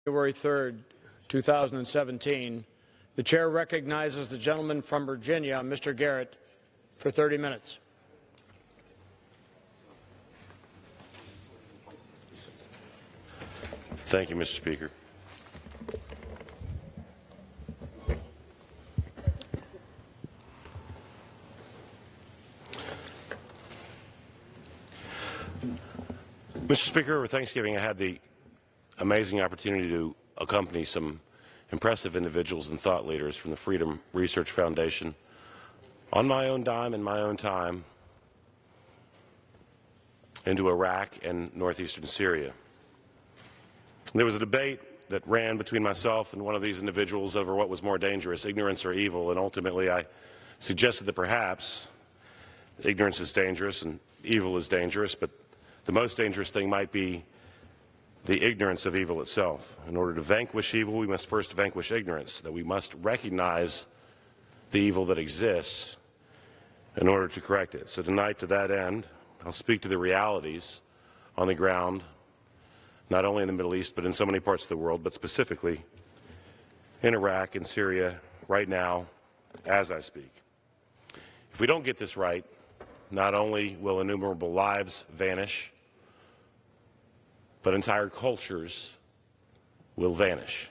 February 3rd, 2017. The chair recognizes the gentleman from Virginia, Mr. Garrett, for 30 minutes. Thank you, Mr. Speaker. Mr. Speaker, over Thanksgiving I had the amazing opportunity to accompany some impressive individuals and thought leaders from the Freedom Research Foundation on my own dime and my own time into Iraq and northeastern Syria. There was a debate that ran between myself and one of these individuals over what was more dangerous, ignorance or evil, and ultimately I suggested that perhaps ignorance is dangerous and evil is dangerous, but the most dangerous thing might be the ignorance of evil itself. In order to vanquish evil, we must first vanquish ignorance, that we must recognize the evil that exists in order to correct it. So tonight, to that end, I'll speak to the realities on the ground, not only in the Middle East, but in so many parts of the world, but specifically in Iraq and Syria right now as I speak. If we don't get this right, not only will innumerable lives vanish, but entire cultures will vanish.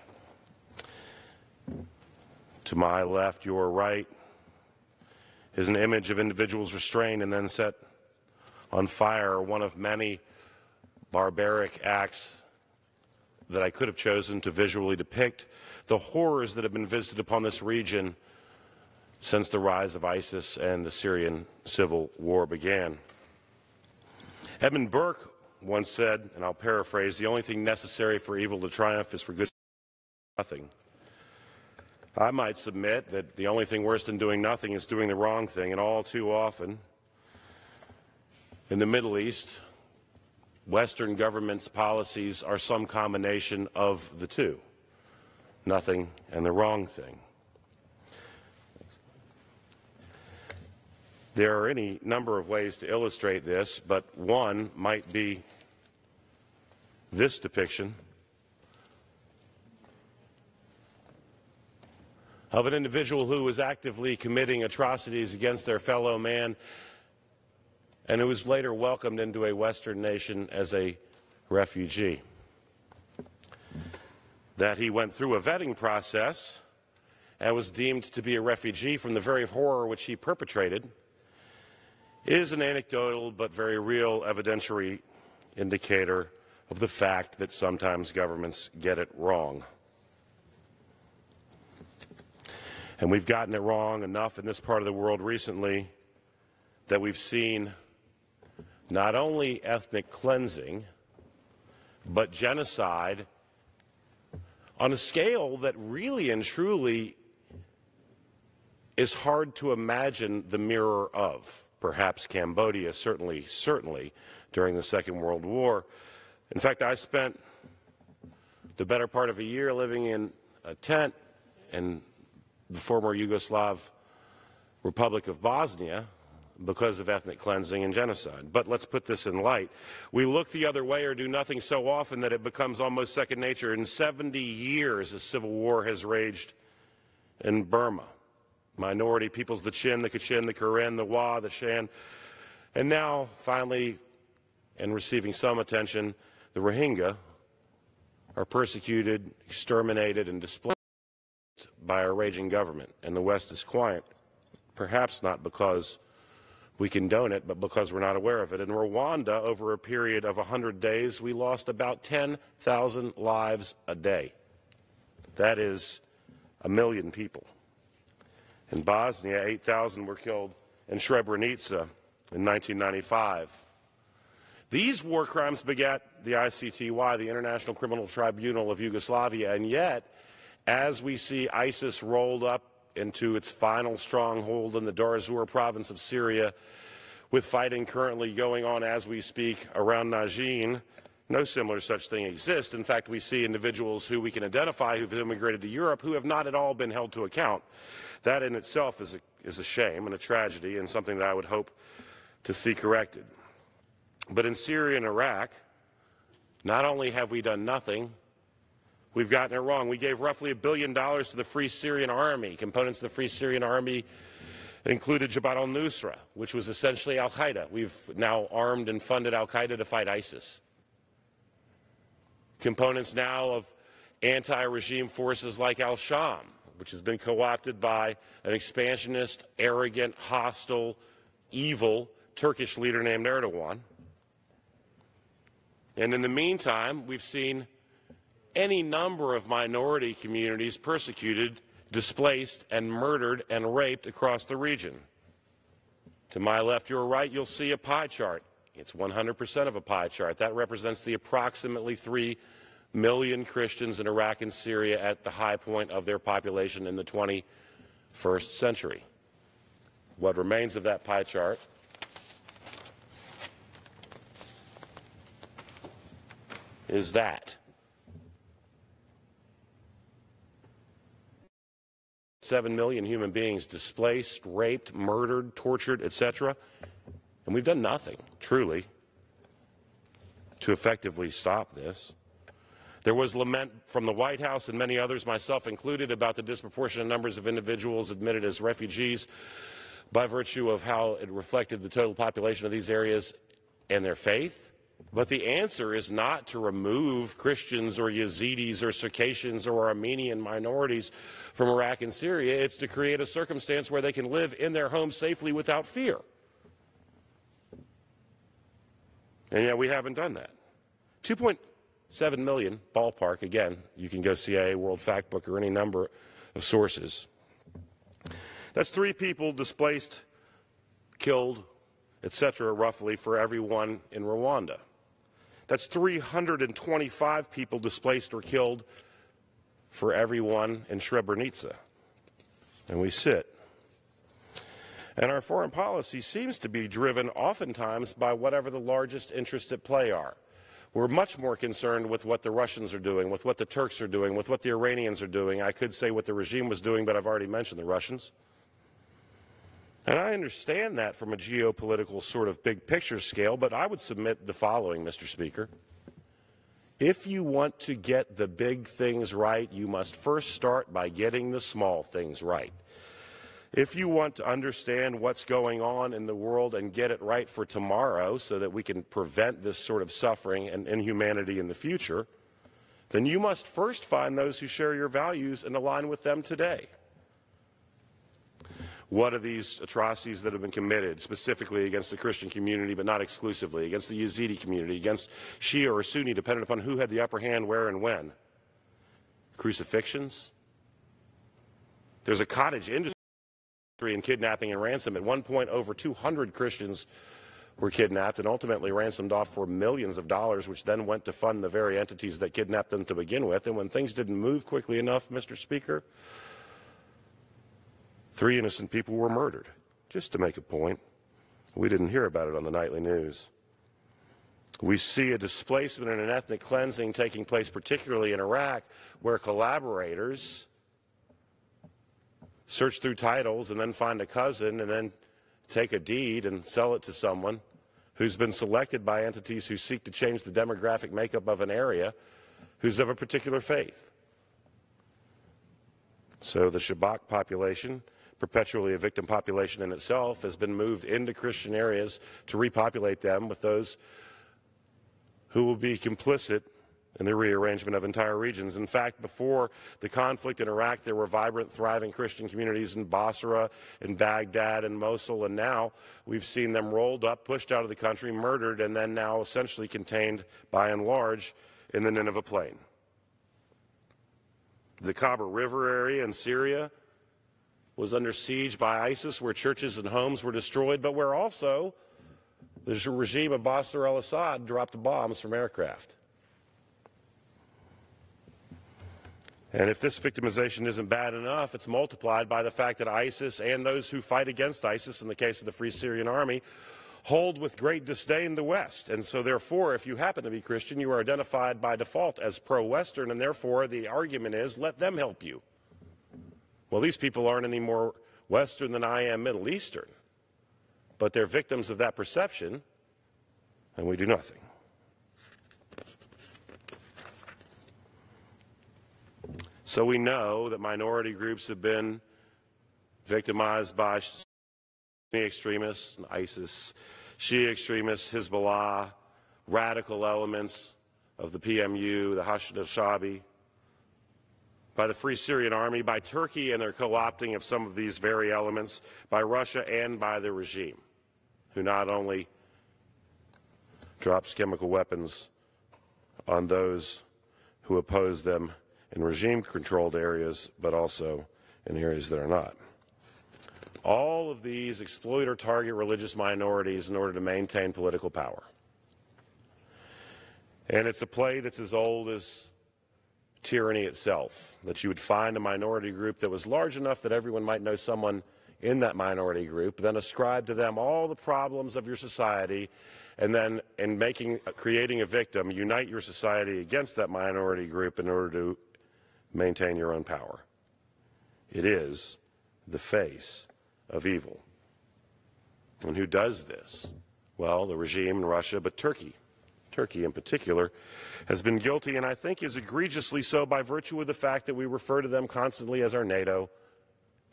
To my left, your right, is an image of individuals restrained and then set on fire, one of many barbaric acts that I could have chosen to visually depict the horrors that have been visited upon this region since the rise of ISIS and the Syrian civil war began. Edmund Burke once said, and I'll paraphrase, the only thing necessary for evil to triumph is for good to do nothing. I might submit that the only thing worse than doing nothing is doing the wrong thing, and all too often in the Middle East, Western governments' policies are some combination of the two, nothing and the wrong thing. There are any number of ways to illustrate this, but one might be this depiction of an individual who was actively committing atrocities against their fellow man and who was later welcomed into a Western nation as a refugee. That he went through a vetting process and was deemed to be a refugee from the very horror which he perpetrated is an anecdotal but very real evidentiary indicator of the fact that sometimes governments get it wrong. And we've gotten it wrong enough in this part of the world recently that we've seen not only ethnic cleansing, but genocide on a scale that really and truly is hard to imagine the mirror of. Perhaps Cambodia, certainly during the Second World War. In fact, I spent the better part of a year living in a tent in the former Yugoslav Republic of Bosnia because of ethnic cleansing and genocide. But let's put this in light. We look the other way or do nothing so often that it becomes almost second nature. In 70 years, a civil war has raged in Burma. Minority peoples, the Chin, the Kachin, the Karen, the Wa, the Shan, and now, finally, and receiving some attention, the Rohingya are persecuted, exterminated, and displaced by a raging government, and the West is quiet, perhaps not because we condone it, but because we're not aware of it. In Rwanda, over a period of 100 days, we lost about 10,000 lives a day. That is 1 million people. In Bosnia, 8,000 were killed in Srebrenica in 1995. These war crimes begat the ICTY, the International Criminal Tribunal of Yugoslavia, and yet, as we see ISIS rolled up into its final stronghold in the Darfur province of Syria, with fighting currently going on as we speak around Najin, no similar such thing exists. In fact, we see individuals who we can identify who've immigrated to Europe who have not at all been held to account. That in itself is a shame and a tragedy and something that I would hope to see corrected. But in Syria and Iraq, not only have we done nothing, we've gotten it wrong. We gave roughly $1 billion to the Free Syrian Army. Components of the Free Syrian Army included Jabhat al-Nusra, which was essentially al-Qaeda. We've now armed and funded al-Qaeda to fight ISIS. Components now of anti-regime forces like al-Sham, which has been co-opted by an expansionist, arrogant, hostile, evil Turkish leader named Erdogan. And in the meantime, we've seen any number of minority communities persecuted, displaced, and murdered and raped across the region. To my left, your right, you'll see a pie chart. It's 100% of a pie chart. That represents the approximately 3 million Christians in Iraq and Syria at the high point of their population in the 21st century. What remains of that pie chart is that. 7 million human beings displaced, raped, murdered, tortured, etc. And we've done nothing, truly, to effectively stop this. There was lament from the White House and many others, myself included, about the disproportionate numbers of individuals admitted as refugees by virtue of how it reflected the total population of these areas and their faith. But the answer is not to remove Christians or Yazidis or Circassians or Armenian minorities from Iraq and Syria. It's to create a circumstance where they can live in their homes safely without fear. And yet we haven't done that. 2.7 million, ballpark, again, you can go CIA, World Factbook, or any number of sources. That's 3 people displaced, killed, etc., roughly, for everyone in Rwanda. That's 325 people displaced or killed for everyone in Srebrenica. And we sit. And our foreign policy seems to be driven oftentimes by whatever the largest interests at play are. We're much more concerned with what the Russians are doing, with what the Turks are doing, with what the Iranians are doing. I could say what the regime was doing, but I've already mentioned the Russians. And I understand that from a geopolitical sort of big picture scale, but I would submit the following, Mr. Speaker. If you want to get the big things right, you must first start by getting the small things right. If you want to understand what's going on in the world and get it right for tomorrow so that we can prevent this sort of suffering and inhumanity in the future, then you must first find those who share your values and align with them today. What are these atrocities that have been committed, specifically against the Christian community, but not exclusively, against the Yazidi community, against Shia or Sunni, depending upon who had the upper hand, where, and when? Crucifixions? There's a cottage industry in kidnapping and ransom. At one point, over 200 Christians were kidnapped and ultimately ransomed off for millions of dollars, which then went to fund the very entities that kidnapped them to begin with. And when things didn't move quickly enough, Mr. Speaker, 3 innocent people were murdered. Just to make a point, we didn't hear about it on the nightly news. We see a displacement and an ethnic cleansing taking place, particularly in Iraq, where collaborators search through titles and then find a cousin and then take a deed and sell it to someone who's been selected by entities who seek to change the demographic makeup of an area who's of a particular faith. So the Shabak population, perpetually a victim population in itself, has been moved into Christian areas to repopulate them with those who will be complicit in the rearrangement of entire regions. In fact, before the conflict in Iraq, there were vibrant, thriving Christian communities in Basra, in Baghdad, and Mosul, and now we've seen them rolled up, pushed out of the country, murdered, and then now essentially contained, by and large, in the Nineveh Plain. The Khabur River area in Syria was under siege by ISIS, where churches and homes were destroyed, but where also the regime of Bashar al-Assad dropped bombs from aircraft. And if this victimization isn't bad enough, it's multiplied by the fact that ISIS and those who fight against ISIS, in the case of the Free Syrian Army, hold with great disdain the West. And so therefore, if you happen to be Christian, you are identified by default as pro-Western, and therefore the argument is, let them help you. Well, these people aren't any more Western than I am Middle Eastern, but they're victims of that perception, and we do nothing. So we know that minority groups have been victimized by Sunni extremists, ISIS, Shia extremists, Hezbollah, radical elements of the PMU, the Hashd al-Shabi, by the Free Syrian Army, by Turkey and their co-opting of some of these very elements, by Russia and by the regime, who not only drops chemical weapons on those who oppose them in regime-controlled areas, but also in areas that are not. All of these exploit or target religious minorities in order to maintain political power. And it's a play that's as old as tyranny itself, that you would find a minority group that was large enough that everyone might know someone in that minority group, then ascribe to them all the problems of your society, and then in creating a victim, unite your society against that minority group in order to maintain your own power. It is the face of evil. And who does this? Well, the regime in Russia, but Turkey in particular, has been guilty, and I think is egregiously so by virtue of the fact that we refer to them constantly as our NATO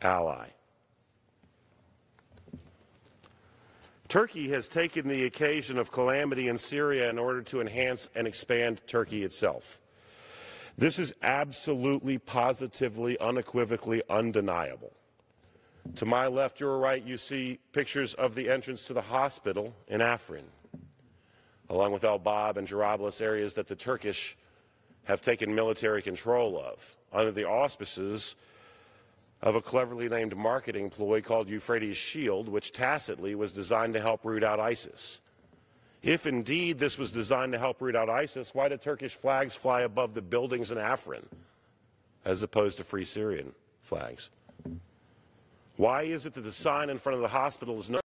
ally. Turkey has taken the occasion of calamity in Syria in order to enhance and expand Turkey itself. This is absolutely, positively, unequivocally undeniable. To my left, your right, you see pictures of the entrance to the hospital in Afrin, along with El Bab and Jarablus, areas that the Turkish have taken military control of, under the auspices of a cleverly named marketing ploy called Euphrates Shield, which tacitly was designed to help root out ISIS. If indeed this was designed to help root out ISIS, why do Turkish flags fly above the buildings in Afrin, as opposed to Free Syrian flags? Why is it that the sign in front of the hospital is not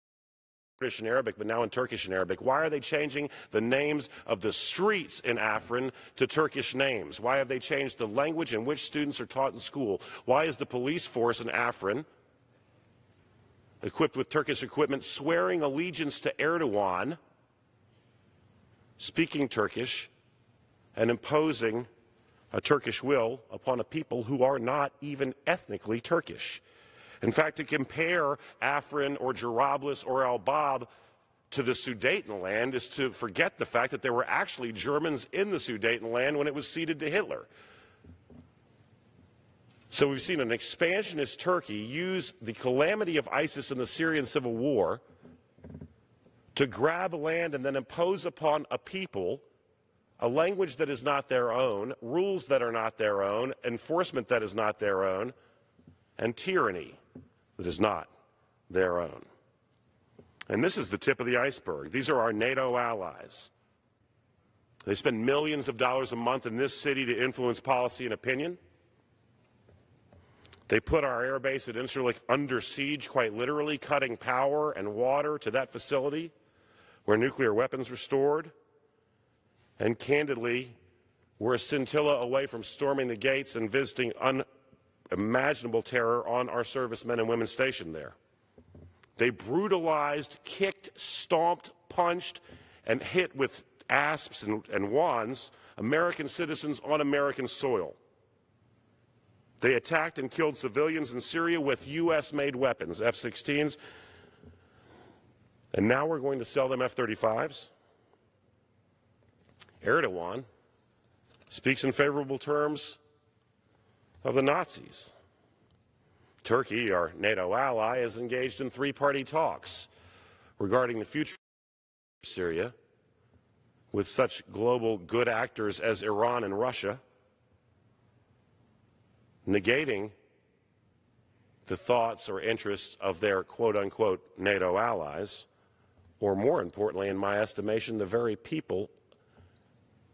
Kurdish and Arabic, but now in Turkish and Arabic? Why are they changing the names of the streets in Afrin to Turkish names? Why have they changed the language in which students are taught in school? Why is the police force in Afrin, equipped with Turkish equipment, swearing allegiance to Erdogan, speaking Turkish, and imposing a Turkish will upon a people who are not even ethnically Turkish? In fact, to compare Afrin or Jarablus or El Bab to the Sudetenland is to forget the fact that there were actually Germans in the Sudetenland when it was ceded to Hitler. So we've seen an expansionist Turkey use the calamity of ISIS in the Syrian civil war to grab land and then impose upon a people a language that is not their own, rules that are not their own, enforcement that is not their own, and tyranny that is not their own. And this is the tip of the iceberg. These are our NATO allies. They spend millions of dollars a month in this city to influence policy and opinion. They put our air base at Incirlik under siege, quite literally, cutting power and water to that facility where nuclear weapons were stored. And candidly, we're a scintilla away from storming the gates and visiting unimaginable terror on our servicemen and women stationed there. They brutalized, kicked, stomped, punched, and hit with asps and wands American citizens on American soil. They attacked and killed civilians in Syria with U.S.-made weapons, F-16s, and now we're going to sell them F-35s. Erdogan speaks in favorable terms of the Nazis. Turkey, our NATO ally, is engaged in three-party talks regarding the future of Syria with such global good actors as Iran and Russia, negating the thoughts or interests of their quote-unquote NATO allies, or more importantly, in my estimation, the very people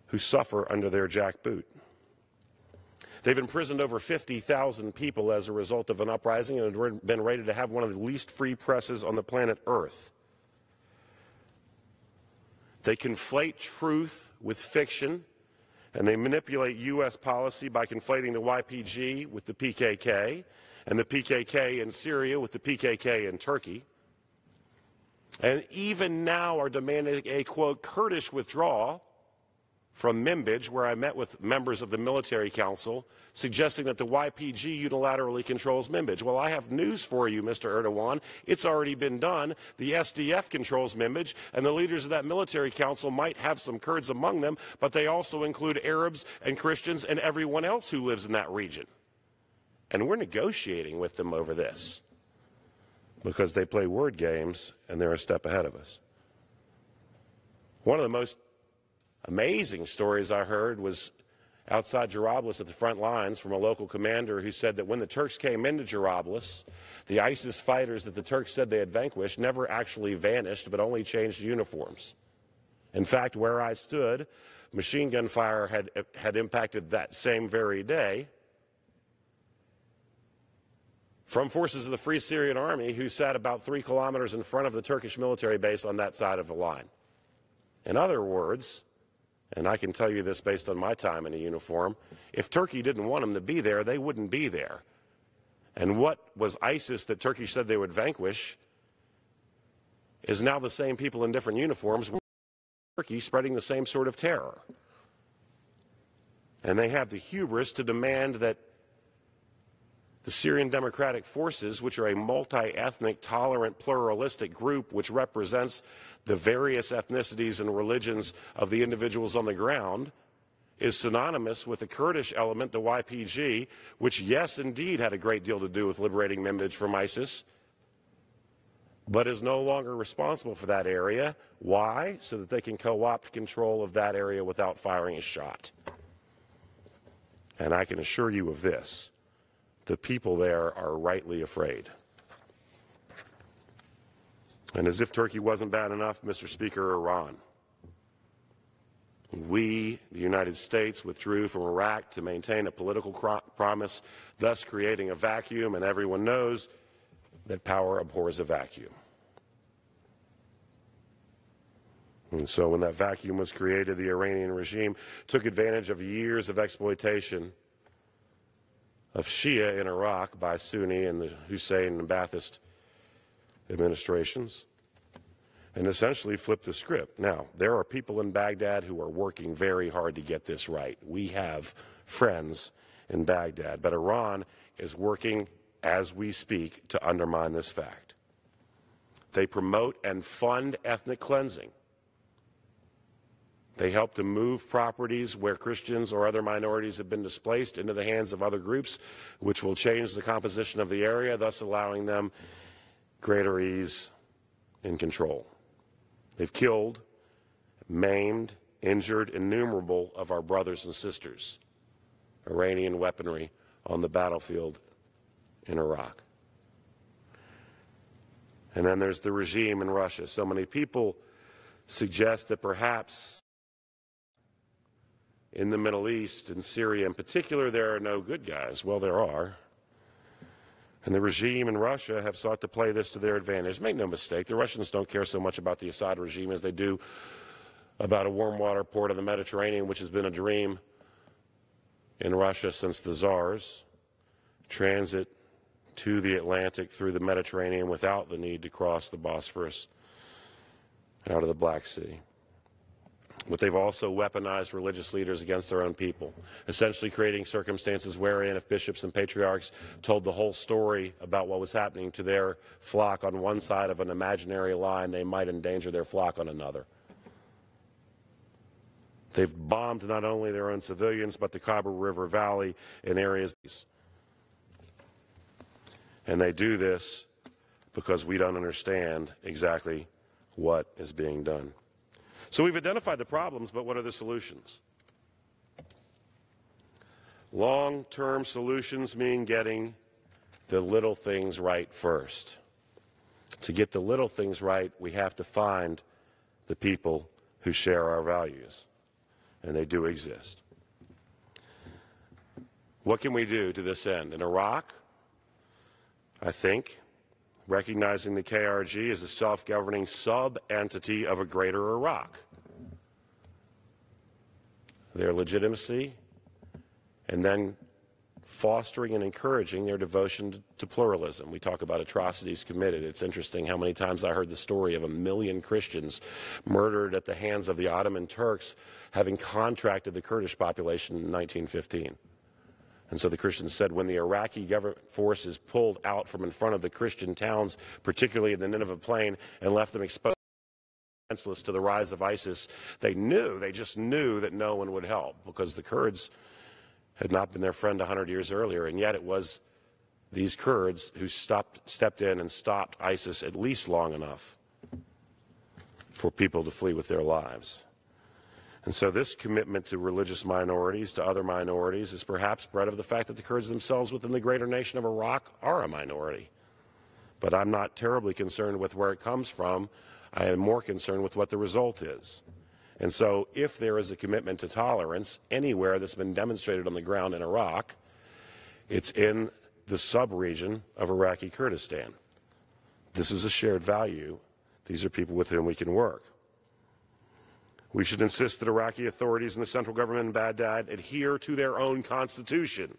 who suffer under their jackboot. They've imprisoned over 50,000 people as a result of an uprising and have been rated to have one of the least free presses on the planet Earth. They conflate truth with fiction, and they manipulate U.S. policy by conflating the YPG with the PKK, and the PKK in Syria with the PKK in Turkey. And even now are demanding a, quote, Kurdish withdrawal from Manbij, where I met with members of the military council, suggesting that the YPG unilaterally controls Manbij. Well, I have news for you, Mr. Erdogan. It's already been done. The SDF controls Manbij, and the leaders of that military council might have some Kurds among them, but they also include Arabs and Christians and everyone else who lives in that region. And we're negotiating with them over this because they play word games and they're a step ahead of us. One of the most amazing stories I heard was outside Jarablus at the front lines from a local commander who said that when the Turks came into Jarablus, the ISIS fighters that the Turks said they had vanquished never actually vanished, but only changed uniforms. In fact, where I stood, machine gun fire had impacted that same very day from forces of the Free Syrian Army who sat about 3 kilometers in front of the Turkish military base on that side of the line. In other words, and I can tell you this based on my time in a uniform, if Turkey didn't want them to be there, they wouldn't be there. And what was ISIS that Turkey said they would vanquish is now the same people in different uniforms, Turkey spreading the same sort of terror. And they have the hubris to demand that the Syrian Democratic Forces, which are a multi-ethnic, tolerant, pluralistic group which represents the various ethnicities and religions of the individuals on the ground, is synonymous with the Kurdish element, the YPG, which, yes, indeed, had a great deal to do with liberating Manbij from ISIS, but is no longer responsible for that area. Why? So that they can co-opt control of that area without firing a shot. And I can assure you of this. The people there are rightly afraid. And as if Turkey wasn't bad enough, Mr. Speaker, Iran. We, the United States, withdrew from Iraq to maintain a political promise, thus creating a vacuum, and everyone knows that power abhors a vacuum. And so when that vacuum was created, the Iranian regime took advantage of years of exploitation of Shia in Iraq by Sunni and the Hussein and Ba'athist administrations, and essentially flipped the script. Now, there are people in Baghdad who are working very hard to get this right. We have friends in Baghdad, but Iran is working as we speak to undermine this fact. They promote and fund ethnic cleansing. They help to move properties where Christians or other minorities have been displaced into the hands of other groups, which will change the composition of the area, thus allowing them greater ease in control. They've killed, maimed, injured innumerable of our brothers and sisters, Iranian weaponry on the battlefield in Iraq. And then there's the regime in Russia. So many people suggest that perhaps in the Middle East, in Syria in particular, there are no good guys. Well, there are. And the regime in Russia have sought to play this to their advantage. Make no mistake, the Russians don't care so much about the Assad regime as they do about a warm water port of the Mediterranean, which has been a dream in Russia since the Tsars. Transit to the Atlantic through the Mediterranean without the need to cross the Bosphorus out of the Black Sea. But they've also weaponized religious leaders against their own people, essentially creating circumstances wherein if bishops and patriarchs told the whole story about what was happening to their flock on one side of an imaginary line, they might endanger their flock on another. They've bombed not only their own civilians, but the Khyber River Valley in areas. And they do this because we don't understand exactly what is being done. So we've identified the problems, but what are the solutions? Long-term solutions mean getting the little things right first. To get the little things right, we have to find the people who share our values, and they do exist. What can we do to this end? In Iraq, I think recognizing the KRG as a self-governing sub-entity of a greater Iraq. Their legitimacy, and then fostering and encouraging their devotion to pluralism. We talk about atrocities committed. It's interesting how many times I heard the story of 1 million Christians murdered at the hands of the Ottoman Turks having contracted the Kurdish population in 1915. And so the Christians said when the Iraqi government forces pulled out from in front of the Christian towns, particularly in the Nineveh Plain, and left them exposed to the rise of ISIS, they just knew that no one would help, because the Kurds had not been their friend 100 years earlier, and yet it was these Kurds who stepped in and stopped ISIS at least long enough for people to flee with their lives. And so this commitment to religious minorities, to other minorities, is perhaps bred of the fact that the Kurds themselves within the greater nation of Iraq are a minority. But I'm not terribly concerned with where it comes from. I am more concerned with what the result is. And so if there is a commitment to tolerance anywhere that's been demonstrated on the ground in Iraq, it's in the sub-region of Iraqi Kurdistan. This is a shared value. These are people with whom we can work. We should insist that Iraqi authorities and the central government in Baghdad adhere to their own constitution.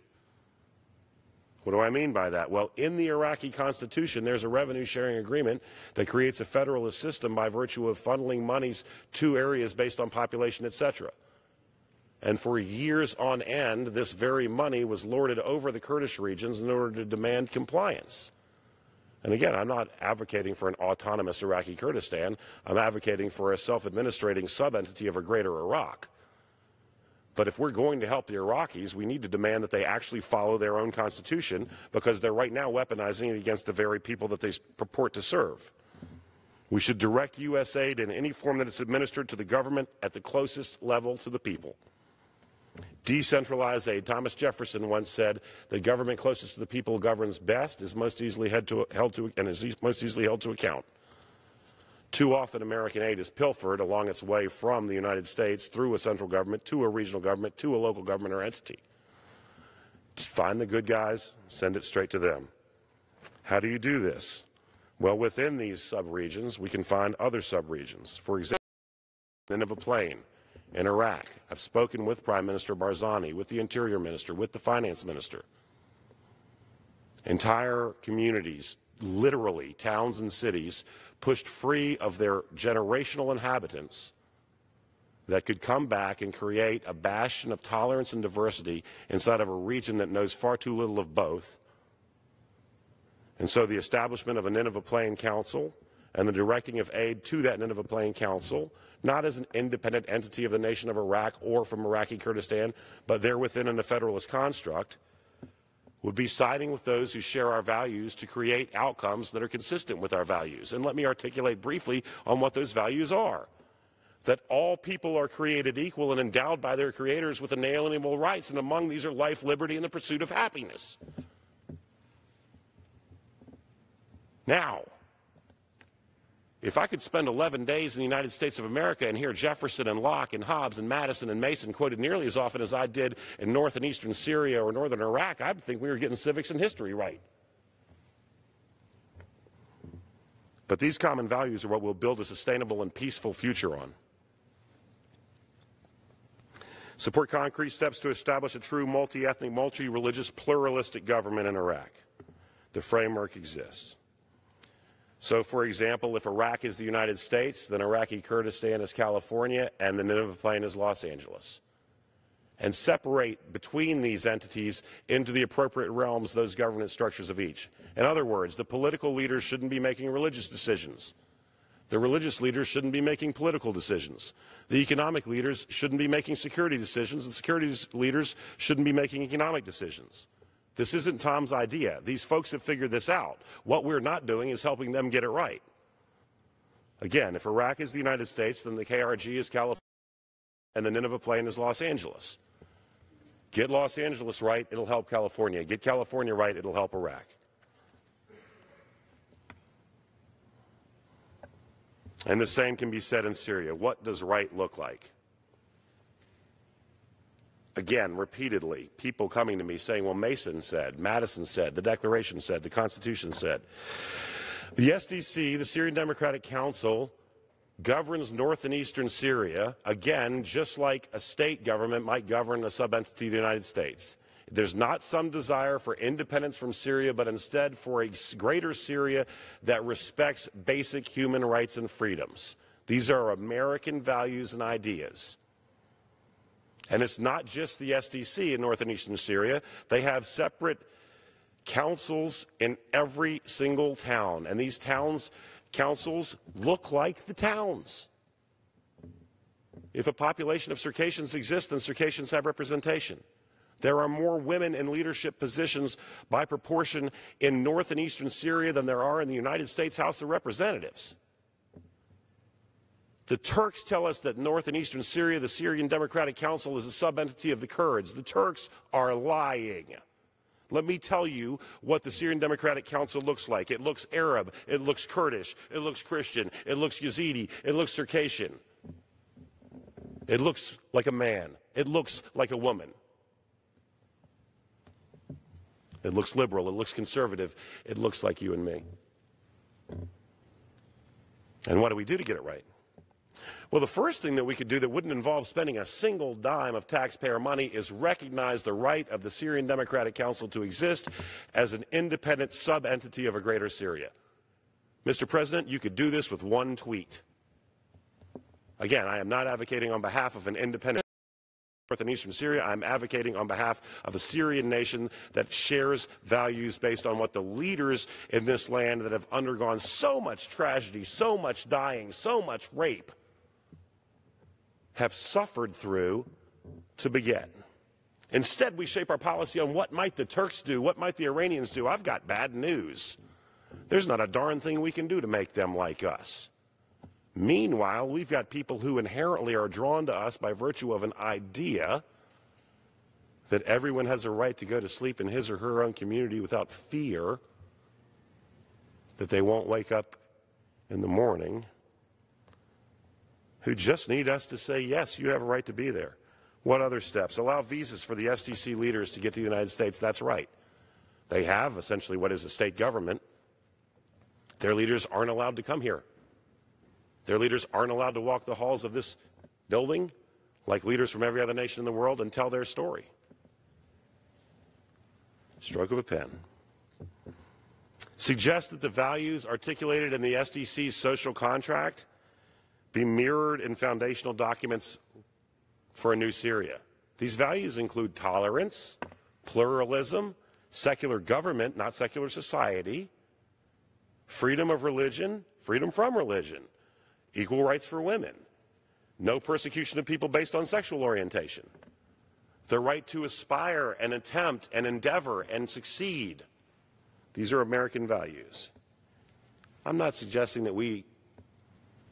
What do I mean by that? Well, in the Iraqi constitution, there's a revenue-sharing agreement that creates a federalist system by virtue of funneling monies to areas based on population, etc. And for years on end, this very money was lorded over the Kurdish regions in order to demand compliance. And again, I'm not advocating for an autonomous Iraqi Kurdistan. I'm advocating for a self-administrating sub-entity of a greater Iraq. But if we're going to help the Iraqis, we need to demand that they actually follow their own constitution, because they're right now weaponizing it against the very people that they purport to serve. We should direct U.S. aid in any form that is administered to the government at the closest level to the people. Decentralized aid. Thomas Jefferson once said, the government closest to the people governs best, is most easily held to account. Too often American aid is pilfered along its way from the United States through a central government to a regional government to a local government or entity. Find the good guys, send it straight to them. How do you do this? Well, within these subregions, we can find other subregions. For example, Nineveh Plain in Iraq. I've spoken with Prime Minister Barzani, with the Interior Minister, with the Finance Minister. Entire communities, literally towns and cities, pushed free of their generational inhabitants that could come back and create a bastion of tolerance and diversity inside of a region that knows far too little of both. And so the establishment of a Nineveh Plain Council and the directing of aid to that Nineveh Plain Council, not as an independent entity of the nation of Iraq or from Iraqi Kurdistan, but there within a federalist construct, would be siding with those who share our values to create outcomes that are consistent with our values. And let me articulate briefly on what those values are. That all people are created equal and endowed by their creators with inalienable rights, and among these are life, liberty, and the pursuit of happiness. Now, if I could spend 11 days in the United States of America and hear Jefferson and Locke and Hobbes and Madison and Mason quoted nearly as often as I did in north and eastern Syria or northern Iraq, I'd think we were getting civics and history right. But these common values are what we'll build a sustainable and peaceful future on. Support concrete steps to establish a true multi-ethnic, multi-religious, pluralistic government in Iraq. The framework exists. So, for example, if Iraq is the United States, then Iraqi Kurdistan is California, and the Nineveh Plain is Los Angeles. And separate between these entities into the appropriate realms those governance structures of each. In other words, the political leaders shouldn't be making religious decisions. The religious leaders shouldn't be making political decisions. The economic leaders shouldn't be making security decisions. The security leaders shouldn't be making economic decisions. This isn't Tom's idea. These folks have figured this out. What we're not doing is helping them get it right. Again, if Iraq is the United States, then the KRG is California, and the Nineveh Plain is Los Angeles. Get Los Angeles right, it'll help California. Get California right, it'll help Iraq. And the same can be said in Syria. What does right look like? Again, repeatedly, people coming to me saying, well, Mason said, Madison said, the Declaration said, the Constitution said. The SDC, the Syrian Democratic Council, governs north and eastern Syria, again, just like a state government might govern a sub-entity of the United States. There's not some desire for independence from Syria, but instead for a greater Syria that respects basic human rights and freedoms. These are American values and ideas. And it's not just the SDC in North and Eastern Syria. They have separate councils in every single town. And these councils look like the towns. If a population of Circassians exists, then Circassians have representation. There are more women in leadership positions by proportion in North and Eastern Syria than there are in the United States House of Representatives. The Turks tell us that North and Eastern Syria, the Syrian Democratic Council, is a sub-entity of the Kurds. The Turks are lying. Let me tell you what the Syrian Democratic Council looks like. It looks Arab, it looks Kurdish, it looks Christian, it looks Yazidi, it looks Circassian. It looks like a man. It looks like a woman. It looks liberal. It looks conservative. It looks like you and me. And what do we do to get it right? Well, the first thing that we could do that wouldn't involve spending a single dime of taxpayer money is recognize the right of the Syrian Democratic Council to exist as an independent sub-entity of a greater Syria. Mr. President, you could do this with one tweet. Again, I am not advocating on behalf of an independent North and Eastern Syria. I'm advocating on behalf of a Syrian nation that shares values based on what the leaders in this land that have undergone so much tragedy, so much dying, so much rape, have suffered through to begin. Instead, we shape our policy on what might the Turks do, what might the Iranians do. I've got bad news. There's not a darn thing we can do to make them like us. Meanwhile, we've got people who inherently are drawn to us by virtue of an idea that everyone has a right to go to sleep in his or her own community without fear that they won't wake up in the morning, who just need us to say, yes, you have a right to be there. What other steps? Allow visas for the SDC leaders to get to the United States. That's right. They have essentially what is a state government. Their leaders aren't allowed to come here. Their leaders aren't allowed to walk the halls of this building like leaders from every other nation in the world and tell their story. Stroke of a pen. Suggest that the values articulated in the SDC's social contract be mirrored in foundational documents for a new Syria. These values include tolerance, pluralism, secular government, not secular society, freedom of religion, freedom from religion, equal rights for women, no persecution of people based on sexual orientation, the right to aspire and attempt and endeavor and succeed. These are American values. I'm not suggesting that we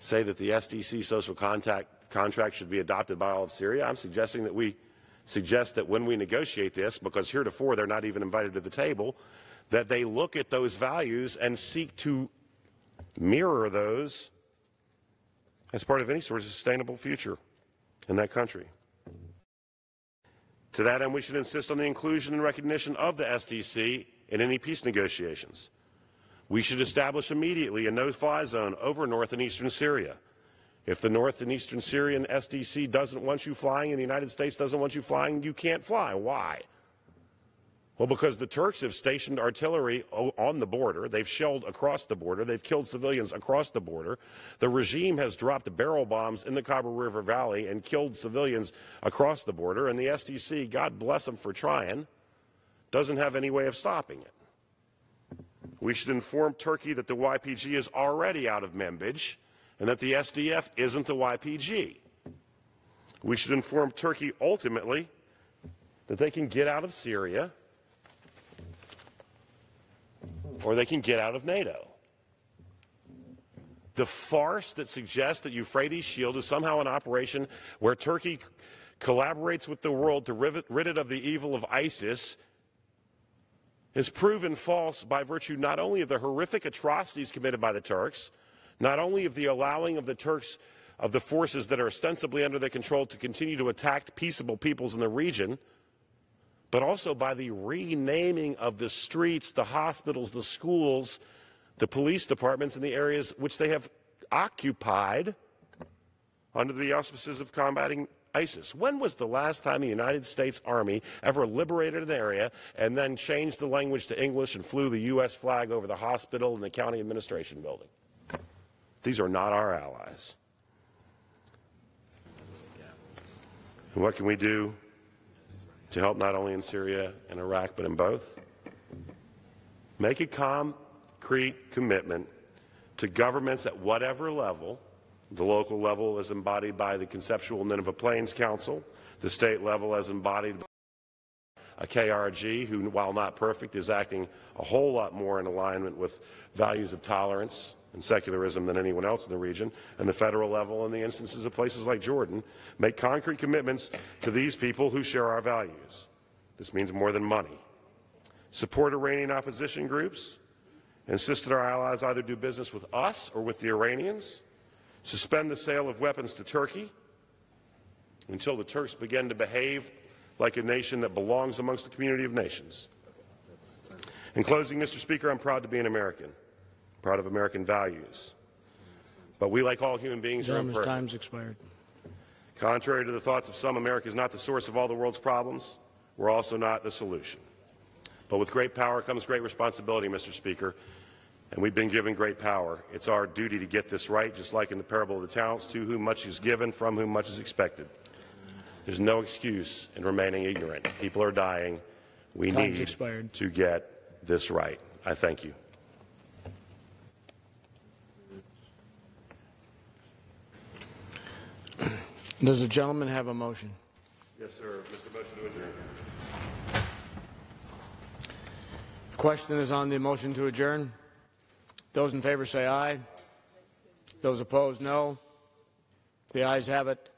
say that the SDC social contract should be adopted by all of Syria. I'm suggesting that we suggest that when we negotiate this, because heretofore they're not even invited to the table, that they look at those values and seek to mirror those as part of any sort of sustainable future in that country. To that end, we should insist on the inclusion and recognition of the SDC in any peace negotiations. We should establish immediately a no-fly zone over North and Eastern Syria. If the North and Eastern Syrian SDC doesn't want you flying and the United States doesn't want you flying, you can't fly. Why? Well, because the Turks have stationed artillery on the border. They've shelled across the border. They've killed civilians across the border. The regime has dropped barrel bombs in the Khyber River Valley and killed civilians across the border. And the SDC, God bless them for trying, doesn't have any way of stopping it. We should inform Turkey that the YPG is already out of Manbij and that the SDF isn't the YPG. We should inform Turkey ultimately that they can get out of Syria or they can get out of NATO. The farce that suggests that Euphrates Shield is somehow an operation where Turkey collaborates with the world to rid it of the evil of ISIS is proven false by virtue not only of the horrific atrocities committed by the Turks, not only of the allowing of the Turks, of the forces that are ostensibly under their control to continue to attack peaceable peoples in the region, but also by the renaming of the streets, the hospitals, the schools, the police departments in the areas which they have occupied under the auspices of combating ISIS. When was the last time the United States Army ever liberated an area and then changed the language to English and flew the U.S. flag over the hospital and the county administration building? These are not our allies. And what can we do to help not only in Syria and Iraq, but in both? Make a concrete commitment to governments at whatever level. The local level is embodied by the Conceptual Nineveh Plains Council, the state level as embodied by a KRG who, while not perfect, is acting a whole lot more in alignment with values of tolerance and secularism than anyone else in the region, and the federal level in the instances of places like Jordan. Make concrete commitments to these people who share our values. This means more than money. Support Iranian opposition groups. Insist that our allies either do business with us or with the Iranians. Suspend the sale of weapons to Turkey until the Turks begin to behave like a nation that belongs amongst the community of nations. In closing, Mr. Speaker, I'm proud to be an American, proud of American values. But we, like all human beings, are imperfect. Time's expired. Contrary to the thoughts of some, America is not the source of all the world's problems. We're also not the solution. But with great power comes great responsibility, Mr. Speaker. And we've been given great power. It's our duty to get this right, just like in the parable of the talents, to whom much is given, from whom much is expected. There's no excuse in remaining ignorant. People are dying. We need to get this right. I thank you. Does the gentleman have a motion? Yes, sir. Mr. Motion to adjourn. The question is on the motion to adjourn. Those in favor say aye. Those opposed, no. The ayes have it.